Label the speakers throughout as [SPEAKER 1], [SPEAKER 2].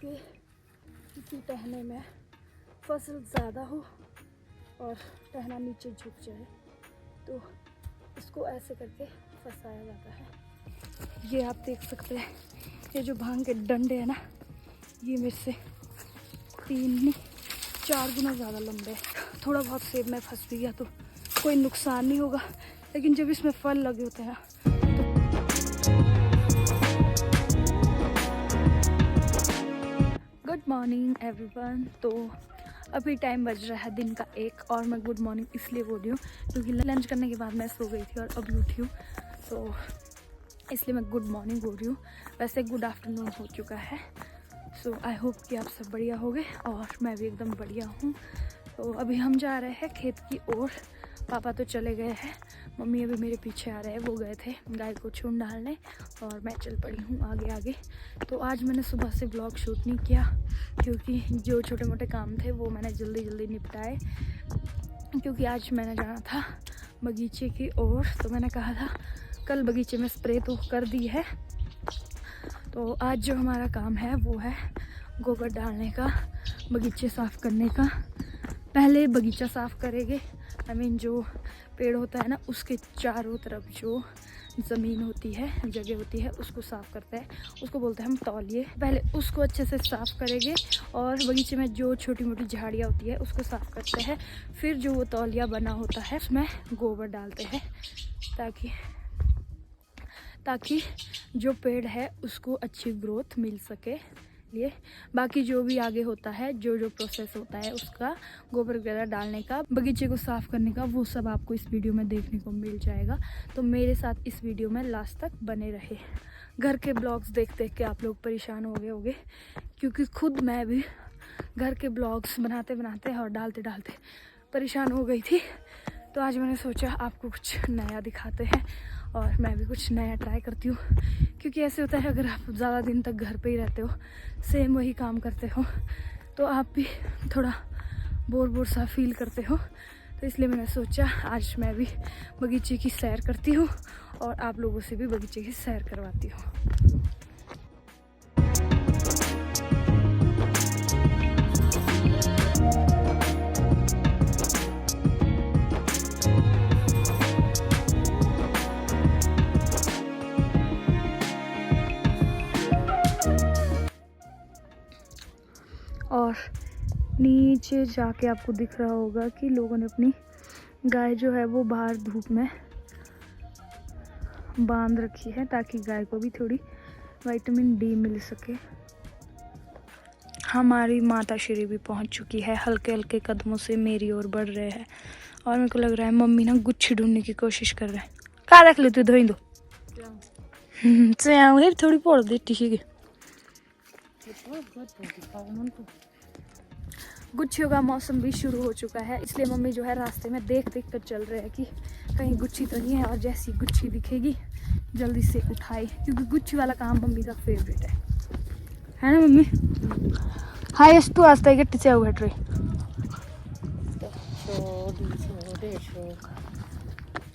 [SPEAKER 1] कि किसी टहने में फसल ज़्यादा हो और टहना नीचे झुक जाए तो इसको ऐसे करके फंसाया जाता है। ये आप देख सकते हैं, ये जो भांग के डंडे हैं ना, ये मेरे से 3 नहीं 4 गुना ज़्यादा लंबे हैं। थोड़ा बहुत सेब में फंस भी गया तो कोई नुकसान नहीं होगा, लेकिन जब इसमें फल लगे होते हैं ना गुड मॉर्निंग एवरीवन। तो अभी टाइम बज रहा है दिन का 1 और मैं गुड मॉर्निंग इसलिए बोल रही हूँ क्योंकि लंच करने के बाद मैं सो गई थी और अभी उठी हूँ, तो इसलिए मैं गुड मॉर्निंग बोल रही हूँ। वैसे गुड आफ्टरनून हो चुका है। सो आई होप कि आप सब बढ़िया होंगे और मैं भी एकदम बढ़िया हूँ। तो अभी हम जा रहे हैं खेत की ओर। पापा तो चले गए हैं, मम्मी अभी मेरे पीछे आ रहे हैं। वो गए थे गाय को चून डालने और मैं चल पड़ी हूँ आगे आगे। तो आज मैंने सुबह से ब्लॉग शूट नहीं किया क्योंकि जो छोटे मोटे काम थे वो मैंने जल्दी जल्दी निपटाए, क्योंकि आज मैंने जाना था बगीचे की ओर। तो मैंने कहा था कल बगीचे में स्प्रे तो कर दी है, तो आज जो हमारा काम है वो है गोबर डालने का, बगीचे साफ़ करने का। पहले बगीचा साफ़ करेंगे, जो पेड़ होता है ना उसके चारों तरफ जो ज़मीन होती है, जगह होती है, उसको साफ़ करते हैं, उसको बोलते हैं हम तौलिए। पहले उसको अच्छे से साफ़ करेंगे और बगीचे में जो छोटी मोटी झाड़ियाँ होती है उसको साफ़ करते हैं। फिर जो वो तौलिया बना होता है उसमें गोबर डालते हैं ताकि जो पेड़ है उसको अच्छी ग्रोथ मिल सके। लिए बाकी जो भी आगे होता है, जो प्रोसेस होता है उसका, गोबर वगैरह डालने का, बगीचे को साफ़ करने का, वो सब आपको इस वीडियो में देखने को मिल जाएगा। तो मेरे साथ इस वीडियो में लास्ट तक बने रहे। घर के ब्लॉग्स देख देख के आप लोग परेशान हो गए होंगे, क्योंकि खुद मैं भी घर के ब्लॉग्स बनाते बनाते और डालते डालते परेशान हो गई थी। तो आज मैंने सोचा आपको कुछ नया दिखाते हैं और मैं भी कुछ नया ट्राई करती हूँ, क्योंकि ऐसे होता है अगर आप ज़्यादा दिन तक घर पे ही रहते हो, सेम वही काम करते हो, तो आप भी थोड़ा बोर सा फील करते हो। तो इसलिए मैंने सोचा आज मैं भी बगीचे की सैर करती हूँ और आप लोगों से भी बगीचे की सैर करवाती हूँ। और नीचे जाके आपको दिख रहा होगा कि लोगों ने अपनी गाय जो है वो बाहर धूप में बांध रखी है ताकि गाय को भी थोड़ी विटामिन डी मिल सके। हमारी माता श्री भी पहुंच चुकी है, हल्के हल्के कदमों से मेरी ओर बढ़ रहे हैं और मेरे को लग रहा है मम्मी ना गुच्छी ढूंढने की कोशिश कर रहे हैं। क्या रख लो तू धोई दो थोड़ी पोड़ देती है। गुच्छियों का मौसम भी शुरू हो चुका है, इसलिए मम्मी जो है रास्ते में देख देख कर चल रहे हैं कि कहीं गुच्छी तो नहीं है, और जैसी गुच्छी दिखेगी जल्दी से उठाई, क्योंकि गुच्छी वाला काम मम्मी का फेवरेट है ना मम्मी? हाईएस्ट तो आज तक कितने हुआ ट्रे?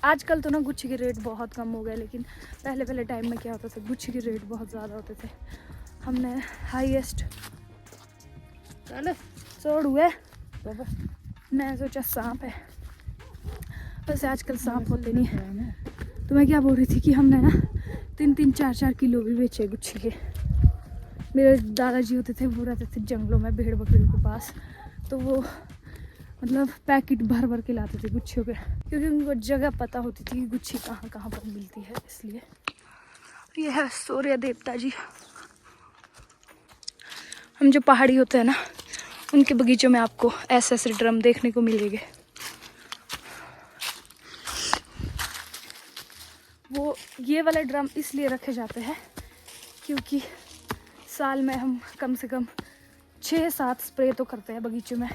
[SPEAKER 1] आजकल तो ना गुच्छी के रेट बहुत कम हो गए, लेकिन पहले टाइम में क्या होता था, गुच्छी के रेट बहुत ज़्यादा होते थे। हमने हाईएस्ट सोड़ हुए, मैं सोचा सांप है, वैसे आजकल सांप होते नहीं है। तो मैं क्या बोल रही थी कि हमने ना 3-3, 4-4 किलो भी बेचे गुच्छी के। मेरे दादाजी होते थे, वो रहते थे जंगलों में भेड़ बकरियों के पास, तो वो मतलब पैकेट भर भर के लाते थे गुच्छियों के, क्योंकि उनको जगह पता होती थी कि गुच्छी कहाँ कहाँ पर मिलती है। इसलिए ये है सूर्य देवता जी। हम जो पहाड़ी होते हैं ना उनके बगीचों में आपको ऐसे ड्रम देखने को मिलेंगे। वो ये वाले ड्रम इसलिए रखे जाते हैं क्योंकि साल में हम कम से कम 6-7 स्प्रे तो करते हैं बगीचे में,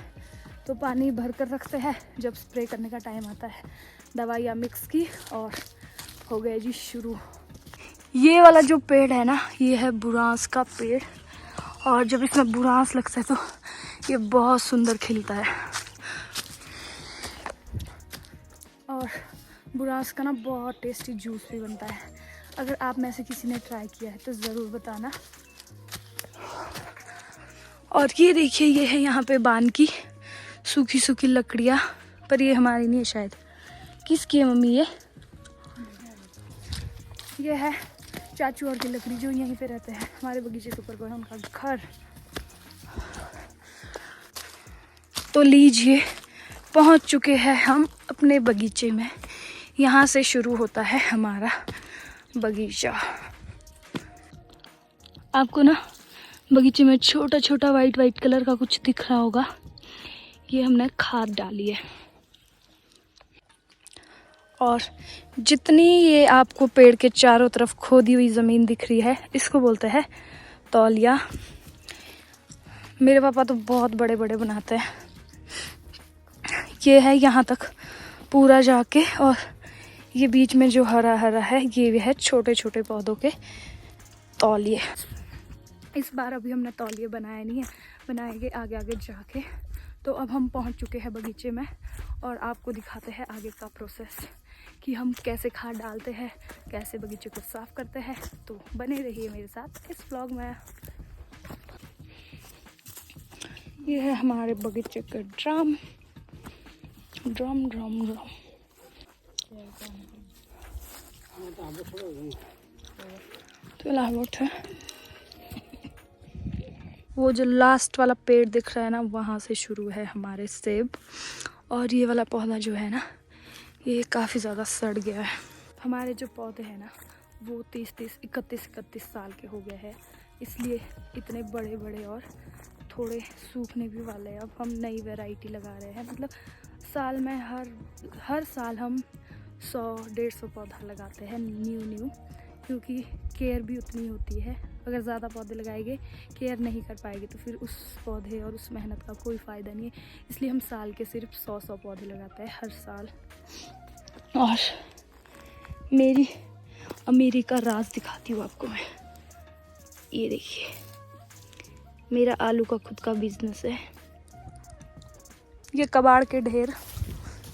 [SPEAKER 1] तो पानी भर कर रखते हैं। जब स्प्रे करने का टाइम आता है दवाइयाँ मिक्स की और हो गए जी शुरू। ये वाला जो पेड़ है ना, ये है बुरांस का पेड़, और जब इसमें बुरांस लगता है तो ये बहुत सुंदर खिलता है। और बुरांस का ना बहुत टेस्टी जूस भी बनता है। अगर आप में से किसी ने ट्राई किया है तो ज़रूर बताना। और ये देखिए, ये है यहाँ पे बान की सूखी सूखी लकड़ियाँ, पर ये हमारी नहीं है शायद। किसकी है मम्मी ये है चाचू और की लकड़ी जो यहीं पे रहते हैं हमारे बगीचे के ऊपर को है उनका घर। तो लीजिए, पहुंच चुके हैं हम अपने बगीचे में। यहाँ से शुरू होता है हमारा बगीचा। आपको ना बगीचे में छोटा छोटा वाइट वाइट कलर का कुछ दिख रहा होगा, ये हमने खाद डाली है। और जितनी ये आपको पेड़ के चारों तरफ खोदी हुई ज़मीन दिख रही है, इसको बोलते हैं तौलिया। मेरे पापा तो बहुत बड़े बड़े बनाते हैं। ये है यहाँ तक पूरा जाके, और ये बीच में जो हरा हरा है ये भी है छोटे छोटे पौधों के तौलिए। इस बार अभी हमने तौलिए बनाया नहीं है, बनाएंगे आगे आगे जाके। तो अब हम पहुँच चुके हैं बगीचे में और आपको दिखाते हैं आगे का प्रोसेस कि हम कैसे खाद डालते हैं, कैसे बगीचे को साफ करते हैं। तो बने रहिए मेरे साथ इस व्लॉग में। ये है हमारे बगीचे का ड्रम ड्रम ड्रम ड्रम। तो लाहौट है, वो जो लास्ट वाला पेड़ दिख रहा है ना, वहाँ से शुरू है हमारे सेब। और ये वाला पौधा जो है ना, ये काफ़ी ज़्यादा सड़ गया है। हमारे जो पौधे हैं ना, वो 31 साल के हो गए हैं, इसलिए इतने बड़े बड़े और थोड़े सूखने भी वाले हैं। अब हम नई वैरायटी लगा रहे हैं, मतलब साल में हर साल हम 100-150 पौधा लगाते हैं न्यू, क्योंकि केयर भी उतनी होती है। अगर ज़्यादा पौधे लगाएंगे, केयर नहीं कर पाएंगे, तो फिर उस पौधे और उस मेहनत का कोई फ़ायदा नहीं है। इसलिए हम साल के सिर्फ 100 पौधे लगाते हैं हर साल। और मेरी अमीरी का राज दिखाती हूँ आपको मैं। ये देखिए, मेरा आलू का खुद का बिजनेस है। ये कबाड़ के ढेर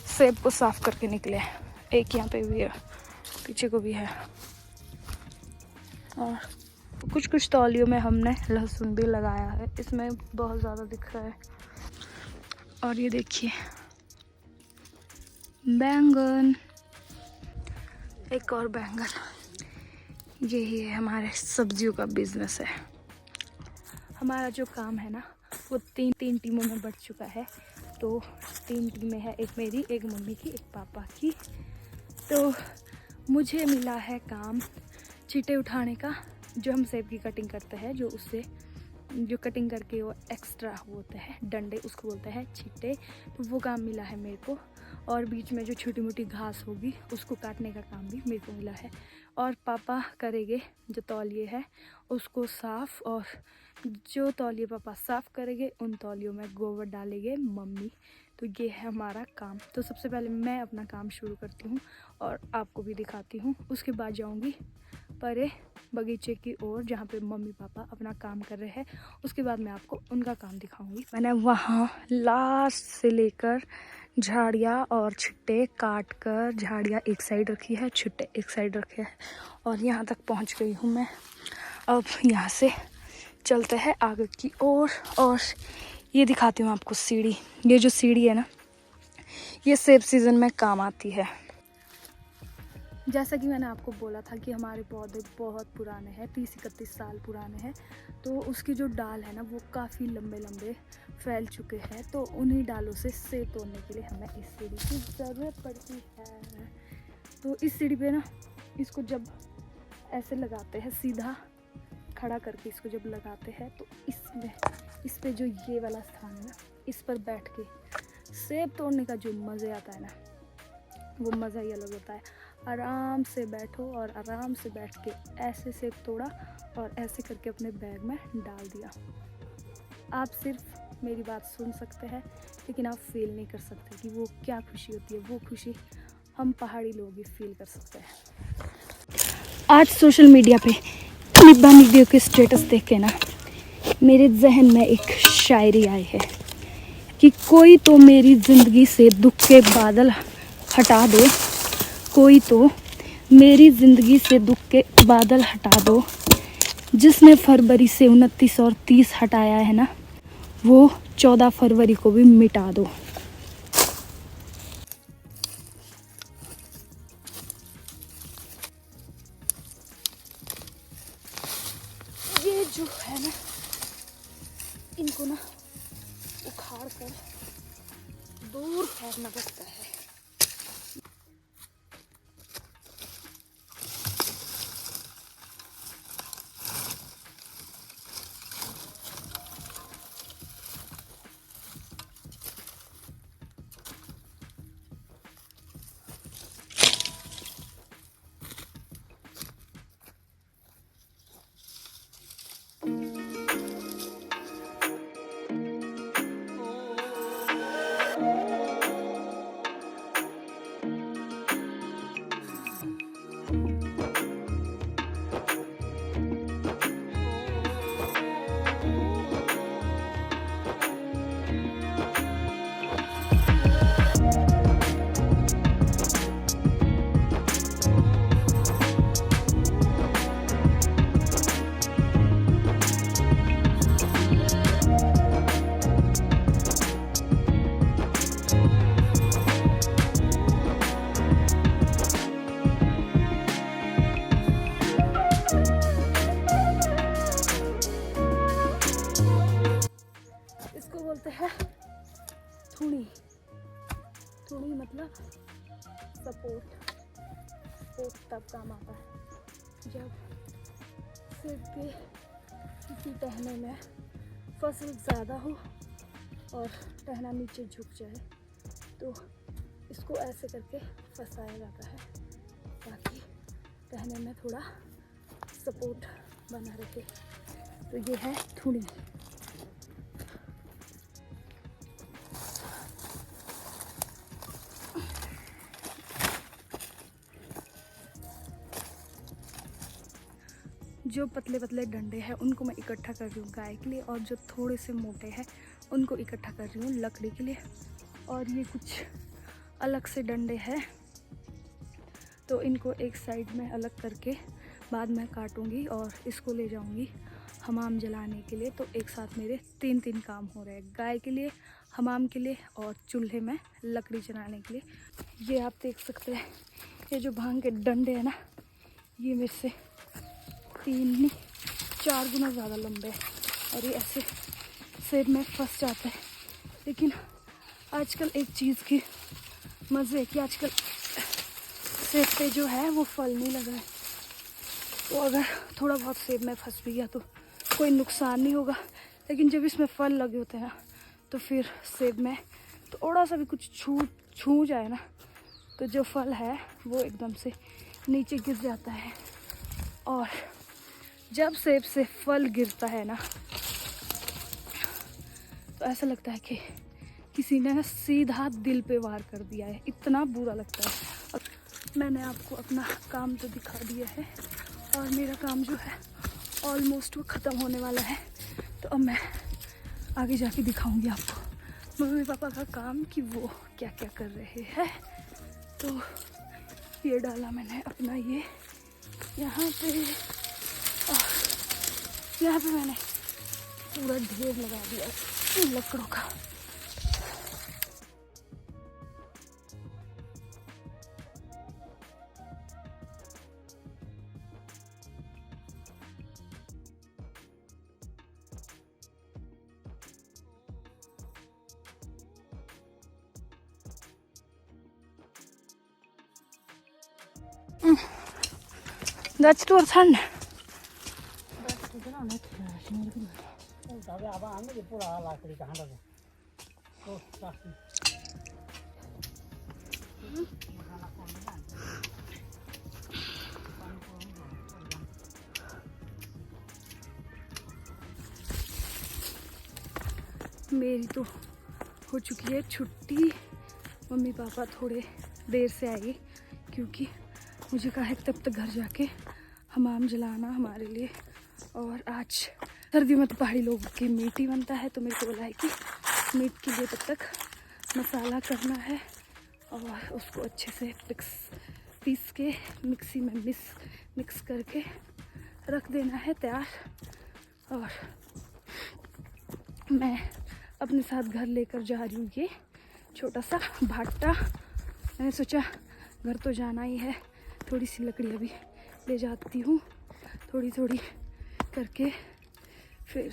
[SPEAKER 1] सेब को साफ करके निकले हैं। एक यहाँ पे भी है, पीछे को भी है। और कुछ कुछ तौलियों में हमने लहसुन भी लगाया है, इसमें बहुत ज़्यादा दिख रहा है। और ये देखिए बैंगन, एक और बैंगन। यही है हमारे सब्जियों का बिजनेस है। हमारा जो काम है ना, वो तीन टीमों में बढ़ चुका है। तो 3 टीमें हैं, एक मेरी, एक मम्मी की, एक पापा की। तो मुझे मिला है काम छींटे उठाने का, जो हम सेब की कटिंग करते हैं, जो कटिंग करके वो एक्स्ट्रा होते हैं डंडे, उसको बोलते हैं छींटे। तो वो काम मिला है मेरे को। और बीच में जो छोटी मोटी घास होगी उसको काटने का काम भी मेरे को मिला है। और पापा करेंगे जो तौलिए है उसको साफ़, और जो तौलिए पापा साफ़ करेंगे उन तौलियों में गोबर डालेंगे मम्मी। तो ये है हमारा काम। तो सबसे पहले मैं अपना काम शुरू करती हूँ और आपको भी दिखाती हूँ। उसके बाद जाऊँगी परे बगीचे की ओर, जहाँ पे मम्मी पापा अपना काम कर रहे हैं। उसके बाद मैं आपको उनका काम दिखाऊंगी। मैंने वहाँ लास्ट से लेकर झाड़ियाँ और छिट्टे काट कर, झाड़ियाँ एक साइड रखी है, छिट्टे एक साइड रखे हैं, और यहाँ तक पहुँच गई हूँ मैं। अब यहाँ से चलते हैं आगे की ओर। और ये दिखाती हूँ आपको सीढ़ी। ये जो सीढ़ी है ना, ये सेब सीज़न में काम आती है। जैसा कि मैंने आपको बोला था कि हमारे पौधे बहुत पुराने हैं, 30-31 साल पुराने हैं। तो उसकी जो डाल है ना, वो काफ़ी लंबे लंबे फैल चुके हैं। तो उन्हीं डालों से सेब तोड़ने के लिए हमें इस सीढ़ी की ज़रूरत पड़ती है। तो इस सीढ़ी पे ना, इसको जब ऐसे लगाते हैं, सीधा खड़ा करके इसको जब लगाते हैं, तो इस पे जो ये वाला स्थान है ना, इस पर बैठ के सेब तोड़ने का जो मज़ा आता है ना, वो मज़ा ही अलग होता है। आराम से बैठो और आराम से बैठ के ऐसे सेब तोड़ा और ऐसे करके अपने बैग में डाल दिया। आप सिर्फ मेरी बात सुन सकते हैं, लेकिन आप फील नहीं कर सकते कि वो क्या खुशी होती है। वो खुशी हम पहाड़ी लोग ही फील कर सकते हैं। आज सोशल मीडिया पे निब्बा निब्बियों के स्टेटस देख के ना, मेरे जहन में एक शायरी आई है कि कोई तो मेरी ज़िंदगी से दुख के बादल हटा दो, कोई तो मेरी ज़िंदगी से दुख के बादल हटा दो। जिसने फरवरी से 29 और 30 हटाया है ना, वो 14 फरवरी को भी मिटा दो। ये जो है ना, इनको ना उखाड़ कर दूर फेंकना पड़ता है। बोलते हैं थूणी। थूणी मतलब सपोर्ट। सपोर्ट तब काम आता है जब सिर के किसी टहने में फसल ज़्यादा हो और टहना नीचे झुक जाए, तो इसको ऐसे करके फंसाया जाता है ताकि टहने में थोड़ा सपोर्ट बना रहे। तो ये है थूणी। जो पतले पतले डंडे हैं उनको मैं इकट्ठा कर रही हूँ गाय के लिए, और जो थोड़े से मोटे हैं उनको इकट्ठा कर रही हूँ लकड़ी के लिए। और ये कुछ अलग से डंडे हैं, तो इनको एक साइड में अलग करके बाद में काटूँगी और इसको ले जाऊँगी हमाम जलाने के लिए। तो एक साथ मेरे तीन काम हो रहे हैं, गाय के लिए, हमाम के लिए और चूल्हे में लकड़ी जलाने के लिए। ये आप देख सकते हैं, ये जो भांग के डंडे हैं ना, ये मेरे से 3-4 गुना ज़्यादा लंबे हैं और ये ऐसे सेब में फंस जाते हैं। लेकिन आजकल एक चीज़ की मज़े है कि आजकल सेब पे जो है वो फल नहीं लगा है, तो अगर थोड़ा बहुत सेब में फंस भी गया तो कोई नुकसान नहीं होगा। लेकिन जब इसमें फल लगे होते हैं ना, तो फिर सेब में थोड़ा सा भी कुछ छू जाए ना, तो जो फल है वो एकदम से नीचे गिर जाता है। और जब सेब से फल गिरता है ना, तो ऐसा लगता है कि किसी ने सीधा दिल पे वार कर दिया है, इतना बुरा लगता है। अब मैंने आपको अपना काम तो दिखा दिया है और मेरा काम जो है ऑलमोस्ट वो ख़त्म होने वाला है। तो अब मैं आगे जाके दिखाऊंगी आपको मम्मी पापा का काम कि वो क्या क्या कर रहे हैं। तो ये डाला मैंने अपना ये यहाँ पे मैंने पूरा ढेर लगा दिया लकड़ों का। That's too fun. मेरी तो हो चुकी है छुट्टी। मम्मी पापा थोड़े देर से आए क्योंकि मुझे कहा है तब तक घर जाके हमाम जलाना हमारे लिए। और आज सर्दी में तो पहाड़ी लोगों की मीट ही बनता है, तो मेरे को बोला है कि मीट के लिए तब तक मसाला करना है और उसको अच्छे से पीस के मिक्सी में मिक्स करके रख देना है तैयार। और मैं अपने साथ घर लेकर जा रही हूँ ये छोटा सा भाटा। मैंने सोचा घर तो जाना ही है, थोड़ी सी लकड़ियाँ भी ले जाती हूँ, थोड़ी थोड़ी करके, फिर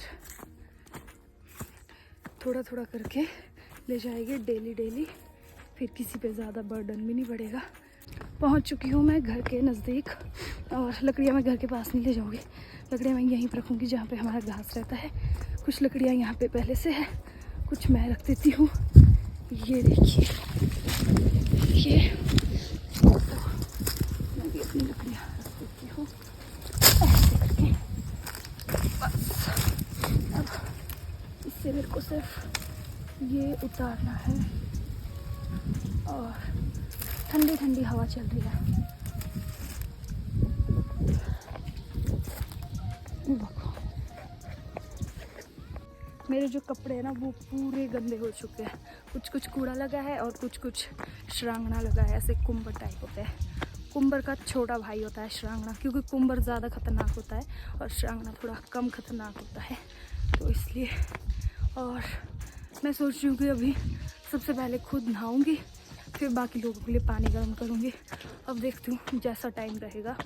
[SPEAKER 1] थोड़ा थोड़ा करके ले जाएंगे डेली डेली, फिर किसी पे ज़्यादा बर्डन भी नहीं पड़ेगा। पहुँच चुकी हूँ मैं घर के नज़दीक, और लकड़ियाँ मैं घर के पास नहीं ले जाऊँगी, लकड़ियाँ मैं यहीं पर रखूँगी जहाँ पे हमारा घास रहता है। कुछ लकड़ियाँ यहाँ पे पहले से है, कुछ मैं रख देती हूँ। ये देखिए, ये मैं भी अपनी लकड़ियाँ रख देती हूँ ऐसे करके। बस अब इससे मेरे को सिर्फ ये उतारना है, और ठंडी ठंडी हवा चल रही है। देखो मेरे जो कपड़े हैं ना वो पूरे गंदे हो चुके हैं, कुछ कुछ कूड़ा लगा है और कुछ कुछ श्रांगना लगा है, ऐसे कुंबर टाइप होते हैं। कुंबर का छोटा भाई होता है श्रांगना, क्योंकि कुंबर ज़्यादा खतरनाक होता है और श्रांगना थोड़ा कम खतरनाक होता है, तो इसलिए। और मैं सोच रही हूँ कि अभी सबसे पहले खुद नहाऊंगी, फिर बाकी लोगों के लिए पानी गर्म करूँगी। अब देखती हूँ जैसा टाइम रहेगा।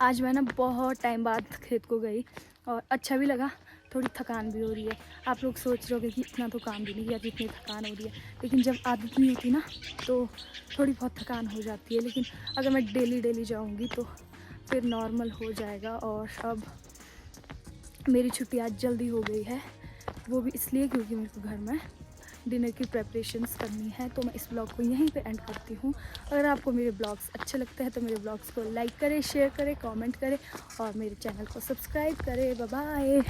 [SPEAKER 1] आज मैं ना बहुत टाइम बाद खेत को गई और अच्छा भी लगा, थोड़ी थकान भी हो रही है। आप लोग सोच रहे होगे कि इतना तो काम भी नहीं किया जितनी थकान हो रही है, लेकिन जब आदत नहीं होती ना तो थोड़ी बहुत थकान हो जाती है। लेकिन अगर मैं डेली डेली जाऊँगी तो फिर नॉर्मल हो जाएगा। और अब मेरी छुट्टी आज जल्दी हो गई है, वो भी इसलिए क्योंकि मेरे को घर में डिनर की प्रेपरेशंस करनी है। तो मैं इस ब्लॉग को यहीं पे एंड करती हूँ। अगर आपको मेरे ब्लॉग्स अच्छे लगते हैं तो मेरे ब्लॉग्स को लाइक करें, शेयर करें, कमेंट करें और मेरे चैनल को सब्सक्राइब करें। Bye bye.